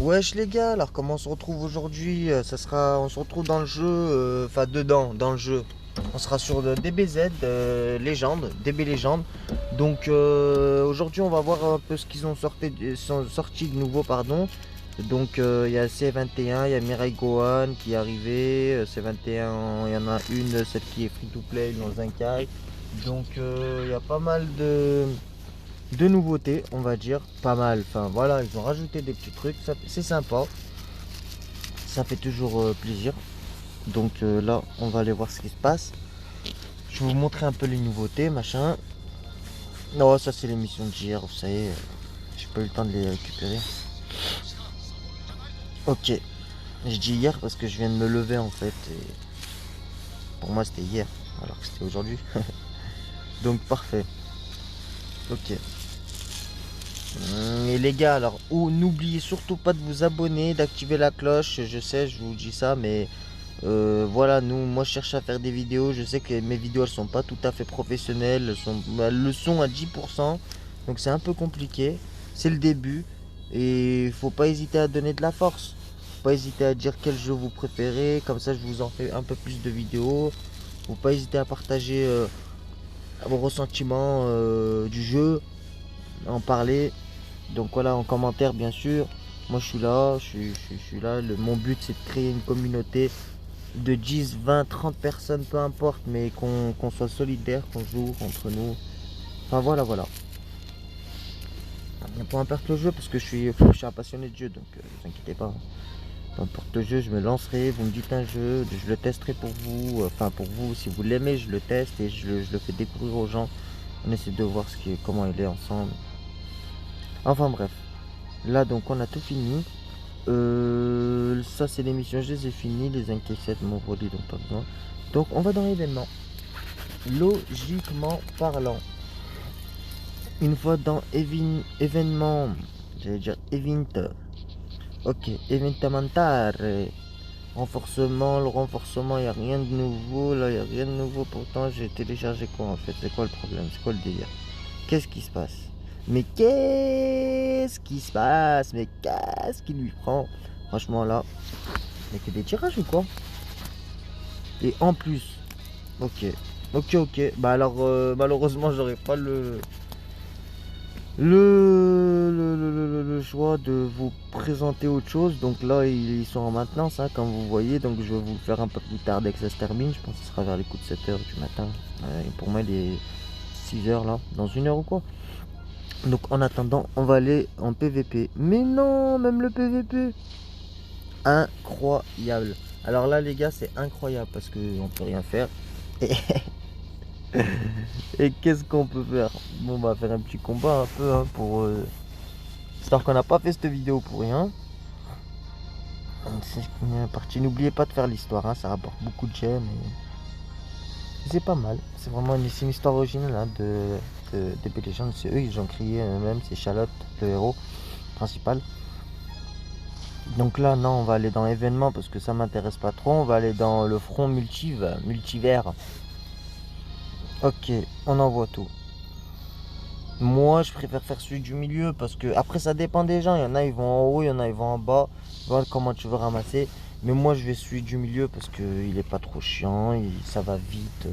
Wesh les gars, alors comment on se retrouve aujourd'hui? On se retrouve dans le jeu, enfin dedans, dans le jeu. On sera sur le DBZ Légende, DB Légende. Donc aujourd'hui on va voir un peu ce qu'ils ont sorti de nouveau, pardon. Donc il y a C21, il y a Mirai Gohan qui est arrivé, C21, il y en a une, celle qui est free to play dans un Zinkai. Donc il y a pas mal de nouveautés, on va dire, pas mal. Enfin voilà, ils ont rajouté des petits trucs, c'est sympa, ça fait toujours plaisir. Donc là, on va aller voir ce qui se passe. Je vais vous montrer un peu les nouveautés, machin. Non, ça c'est l'émission d'hier, vous savez, j'ai pas eu le temps de les récupérer. Ok, je dis hier parce que je viens de me lever en fait. Et pour moi c'était hier, alors que c'était aujourd'hui. Donc parfait. Ok. Et les gars, alors n'oubliez surtout pas de vous abonner, d'activer la cloche. Je sais, je vous dis ça, mais voilà, moi je cherche à faire des vidéos. Je sais que mes vidéos elles sont pas tout à fait professionnelles, elles le sont à 10%, donc c'est un peu compliqué. C'est le début et il faut pas hésiter à donner de la force. Faut pas hésiter à dire quel jeu vous préférez, comme ça je vous en fais un peu plus de vidéos. Faut pas hésiter à partager vos ressentiments du jeu, en parler. Donc voilà, en commentaire bien sûr. Moi je suis là, je suis là. Mon but c'est de créer une communauté de 10, 20, 30 personnes, peu importe, mais qu'on soit solidaire, qu'on joue entre nous. Enfin voilà, voilà. Peu importe le jeu, parce que je suis un passionné de jeu, donc ne vous inquiétez pas. Peu importe le jeu, je me lancerai, vous me dites un jeu, je le testerai pour vous. Enfin pour vous, si vous l'aimez, je le teste et je le fais découvrir aux gens. On essaie de voir comment il est ensemble. Enfin bref. Là donc on a tout fini. Ça c'est l'émission, je les ai finis. Les enquêtes m'ont volé donc pas besoin. Donc on va dans l'événement. Logiquement parlant. Une fois dans événement, j'allais dire event. Ok, eventamentare. Renforcement, le renforcement, il n'y a rien de nouveau. Là, il n'y a rien de nouveau. Pourtant, j'ai téléchargé quoi en fait? C'est quoi le problème? C'est quoi le délire? Qu'est-ce qui se passe? Mais qu'est-ce qui se passe? Mais qu'est-ce qui lui prend? Franchement là, il n'y a que des tirages ou quoi? Et en plus, ok, ok. Bah alors malheureusement j'aurais pas le choix de vous présenter autre chose. Donc là ils sont en maintenance hein, comme vous voyez. Donc je vais vous le faire un peu plus tard dès que ça se termine. Je pense que ce sera vers les coups de 7h du matin. Et pour moi il est 6h là, dans une heure ou quoi. Donc en attendant, on va aller en PVP. Mais non, même le PVP. Incroyable. Alors là les gars, c'est incroyable parce qu'on peut rien faire. Et, et qu'est-ce qu'on peut faire? Bon, on va faire un petit combat un peu hein, pour... Histoire qu'on n'a pas fait cette vidéo pour rien. C'est parti. N'oubliez pas de faire l'histoire, hein, ça rapporte beaucoup de gemmes. C'est pas mal. C'est vraiment une histoire originale hein, de DB Legends. C'est eux, ils ont créé eux-mêmes. C'est Charlotte, le héros principal. Donc là, non, on va aller dans l'événement parce que ça m'intéresse pas trop. On va aller dans le front multivers. Ok, on envoie tout. Moi, je préfère faire celui du milieu parce que après, ça dépend des gens. Il y en a, ils vont en haut, il y en a, ils vont en bas. Voilà comment tu veux ramasser. Mais moi, je vais celui du milieu parce qu'il est pas trop chiant. Ça va vite.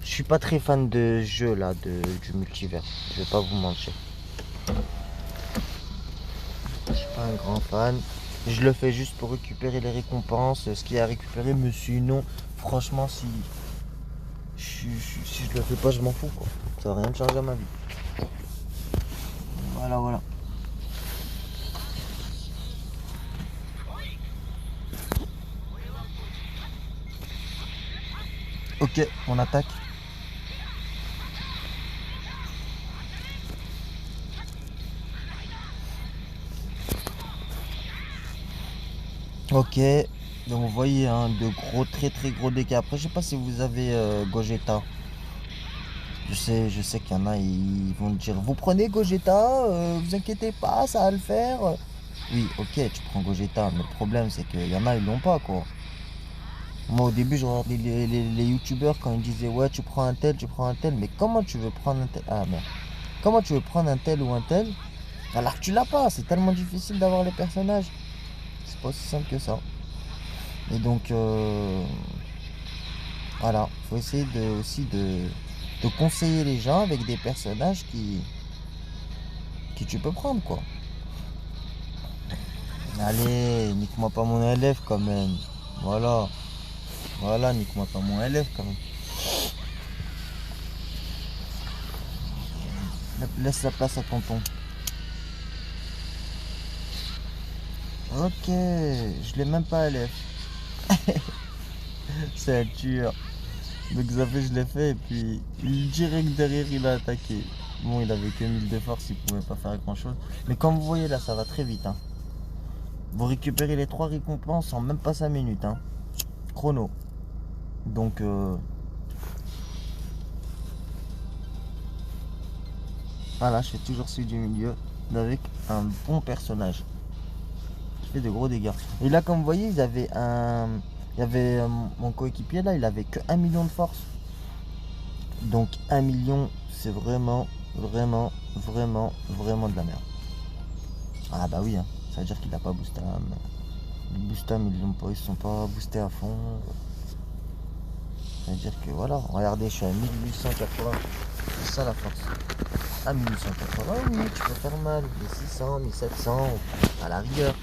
Je suis pas très fan de jeu là, du multivers. Je vais pas vous mentir. Je suis pas un grand fan. Je le fais juste pour récupérer les récompenses, ce qu'il y a à récupérer. Mais sinon, franchement, si je le fais pas, je m'en fous quoi. Ça va rien changer à ma vie. Voilà, voilà. Ok, on attaque. Ok, donc vous voyez hein, de gros, très gros dégâts. Après, je sais pas si vous avez Gogeta. Je sais qu'il y en a, ils vont dire vous prenez Gogeta, vous inquiétez pas, ça va le faire. Oui, ok, tu prends Gogeta, mais le problème c'est qu'il y en a, ils l'ont pas quoi. Moi au début, je regardais les youtubeurs quand ils disaient ouais, tu prends un tel, mais comment tu veux prendre un tel? Ah merde. Comment tu veux prendre un tel ou un tel Alors que tu l'as pas, c'est tellement difficile d'avoir les personnages. C'est pas aussi simple que ça. Et donc, voilà, faut essayer aussi de conseiller les gens avec des personnages qui tu peux prendre, quoi. Allez, nique-moi pas mon élève quand même. Voilà, voilà, nique-moi pas mon élève quand même. Laisse la place à tonton. Ok, je l'ai même pas élève. C'est un tueur. Donc ça fait, je l'ai fait et puis direct derrière il a attaqué. Bon, il avait que 1000 de force, il pouvait pas faire grand chose. Mais comme vous voyez là, ça va très vite, hein. Vous récupérez les 3 récompenses en même pas 5 minutes, hein. Chrono. Donc voilà, je fais toujours celui du milieu avec un bon personnage. Je fais de gros dégâts. Et là, comme vous voyez, ils avaient un. Il y avait mon coéquipier là, il avait que 1 million de force. Donc 1 million, c'est vraiment, vraiment, vraiment, vraiment de la merde. Ah bah oui, hein. Ça veut dire qu'il a pas boosté âme. Les boostam, ils sont pas boostés à fond. Ça veut dire que voilà, regardez, je suis à 1880. C'est ça la force. À 1880, oui, tu peux faire mal. 1600, 1700, à la rigueur.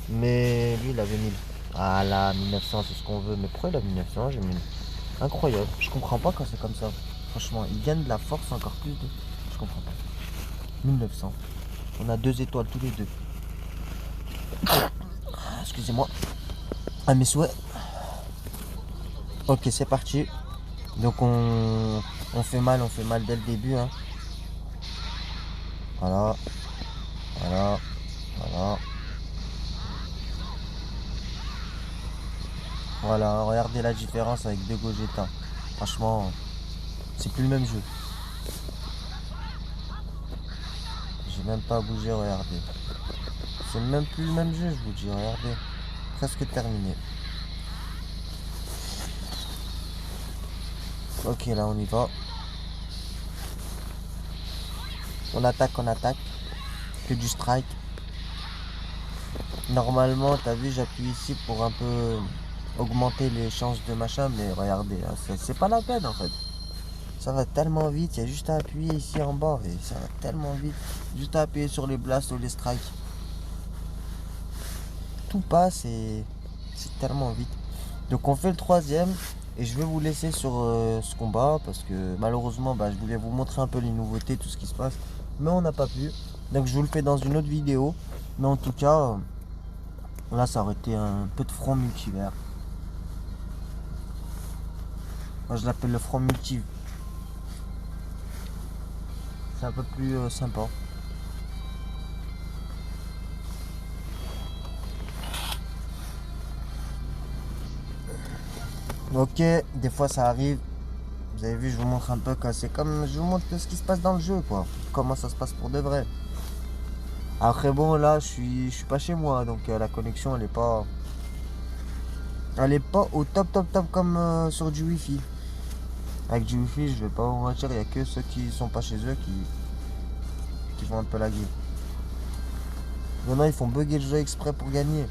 Mais lui, il avait 1000. Ah là, 1900, c'est ce qu'on veut. Mais pourquoi il a 1900? J'ai mis. Incroyable. Je comprends pas quand c'est comme ça. Franchement, il gagne de la force encore plus de. Je comprends pas. 1900. On a 2 étoiles tous les deux. Excusez-moi. À mes souhaits. Ok, c'est parti. Donc on fait mal dès le début, hein. Voilà, voilà, voilà. Voilà, regardez la différence avec 2 Gogeta. Franchement, c'est plus le même jeu. J'ai même pas bougé, regardez. C'est même plus le même jeu, je vous dis, regardez. Presque terminé. Ok, là on y va. On attaque, on attaque. Que du strike. Normalement, t'as vu, j'appuie ici pour un peu augmenter les chances de machin, mais regardez, hein, c'est pas la peine en fait. Ça va tellement vite, il y a juste à appuyer ici en bas et ça va tellement vite. Juste à appuyer sur les blasts ou les strikes. Tout passe et c'est tellement vite. Donc on fait le 3e et je vais vous laisser sur ce combat parce que malheureusement bah, je voulais vous montrer un peu les nouveautés, tout ce qui se passe. Mais on n'a pas pu. Donc je vous le fais dans une autre vidéo. Mais en tout cas, là ça aurait été un peu de front multivers. Moi je l'appelle le front multi. C'est un peu plus sympa. Ok, des fois ça arrive. Vous avez vu, je vous montre un peu quand c'est comme. Je vous montre ce qui se passe dans le jeu, quoi. Comment ça se passe pour de vrai. Après bon, là, je suis pas chez moi, donc la connexion, elle est pas. Elle est pas au top, top, top comme sur du Wi-Fi. Avec du Wi-Fi, je vais pas vous mentir, il y a que ceux qui sont pas chez eux qui vont un peu laguer. Il y en a, ils font bugger le jeu exprès pour gagner.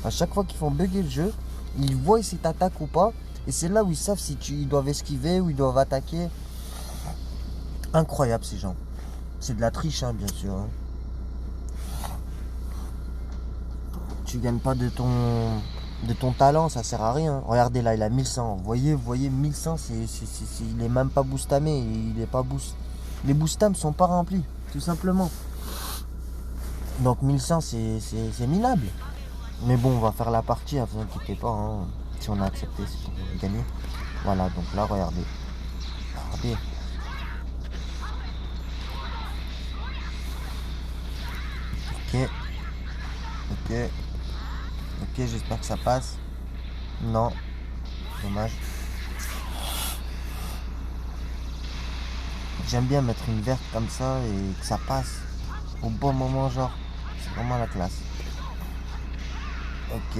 À chaque fois qu'ils font bugger le jeu, ils voient si t'attaques ou pas. Et c'est là où ils savent si ils doivent esquiver ou ils doivent attaquer. Incroyable ces gens. C'est de la triche, hein, bien sûr. Hein. Tu gagnes pas de ton talent, ça sert à rien. Regardez là, il a 1100. Vous voyez 1100, il est même pas boostamé. Il est pas boost. Les boostams sont pas remplis, tout simplement. Donc 1100, c'est minable. Mais bon, on va faire la partie, ne vous inquiétez pas. Hein. Si on a accepté, c'est qu'on va gagner. Voilà, donc là, regardez. Regardez. Ok. Ok. Ok, j'espère que ça passe. Non. Dommage. J'aime bien mettre une verte comme ça et que ça passe au bon moment, genre. C'est vraiment la classe. Ok.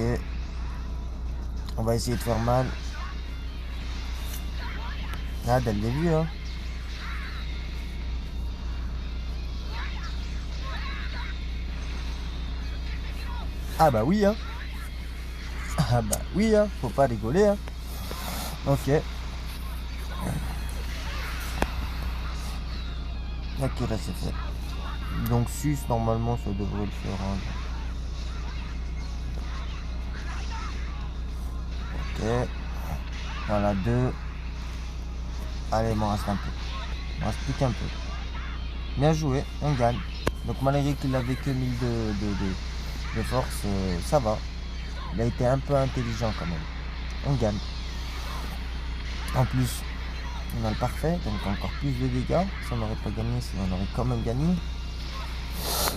On va essayer de faire mal. Ah, dès le début, hein. Ah bah oui, hein. Ah bah oui, hein. Faut pas rigoler, hein. Ok. Ok, là c'est fait. Donc 6, normalement, ça devrait le faire. Hein. Ok. Voilà, 2. Allez, il m'en reste un peu. Il m'en reste plus qu'un peu. Bien joué, on gagne. Donc malgré qu'il avait que 1000 de force, ça va. Il a été un peu intelligent quand même. On gagne. En plus, on a le parfait, donc encore plus de dégâts. Si on n'aurait pas gagné, si on aurait quand même gagné.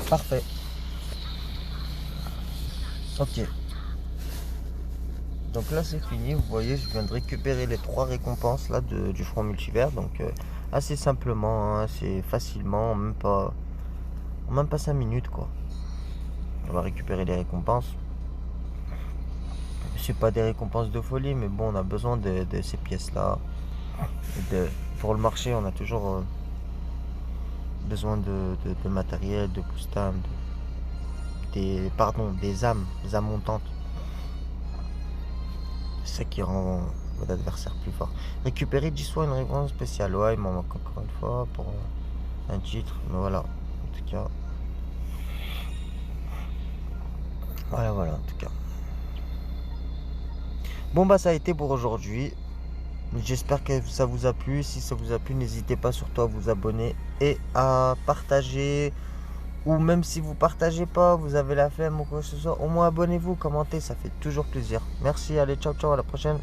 Parfait. Ok. Donc là c'est fini, vous voyez, je viens de récupérer les 3 récompenses là du front multivers. Donc assez simplement, hein, assez facilement, même pas 5 minutes quoi. On va récupérer les récompenses. C'est pas des récompenses de folie, mais bon, on a besoin de ces pièces là. Pour le marché, on a toujours besoin de matériel, de boostam, des âmes montantes. C'est ça qui rend votre adversaire plus fort. Récupérer 10 fois une récompense spéciale. Ouais, il m'en manque encore une fois pour un titre. Mais voilà, en tout cas. Voilà, en tout cas. Bon, bah, ça a été pour aujourd'hui. J'espère que ça vous a plu. Si ça vous a plu, n'hésitez pas surtout à vous abonner et à partager. Ou même si vous partagez pas, vous avez la flemme ou quoi que ce soit, au moins abonnez-vous, commentez, ça fait toujours plaisir. Merci, allez, ciao, ciao, à la prochaine.